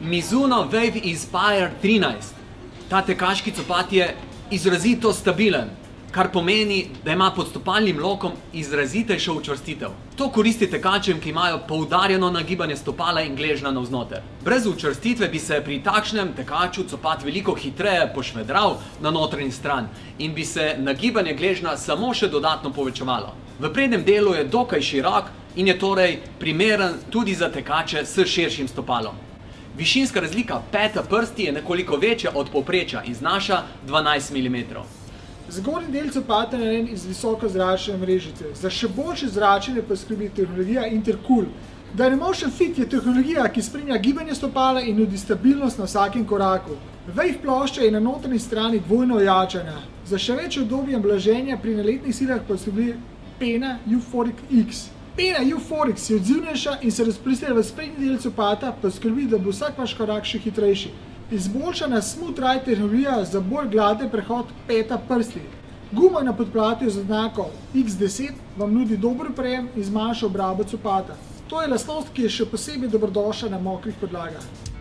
Mizuno Wave Inspire 13. Ta tekaški copat je izrazito stabilen, kar pomeni, da ima pod stopalnim lokom izrazitejšo učvrstitev. To koristi tekačem, ki imajo poudarjeno nagibanje stopala in gležnja navznoter. Brez učvrstitve bi se pri takšnem tekaču copat veliko hitreje pošvedral na notranji stran in bi se nagibanje gležnja samo še dodatno povečevalo. V prednjem delu je dokaj širok in je torej primeren tudi za tekače s širšim stopalom. Višinska razlika peta prsti je nekoliko večja od povprečja in znaša 12 mm. Zgornji del copata je narejen iz visoko zračne mrežice. Za še boljše zračenje pa skrbi tehnologija Intercool. Dynamotion Fit je tehnologija, ki spremlja gibanje stopala in nudi stabilnost na vsakem koraku. Wave plošča je na notranji strani dvojno ojačana. Za še večje udobje in blaženja pri naletnih silah pa skrbi pena Euphoric X. Pena Euphoric je odzivnejša in se razpristila v sprednji del copata, pa skrbi, da bo vsak vaš korak še hitrejši. Izboljšana Smooth Ride tehnologija za bolj gladen prehod peta prsti. Guma na podplatju z oznako X10 vam nudi dober prijem in zmanjša obrabo copata. To je lastnost, ki je še posebej dobrodošla na mokrih podlagah.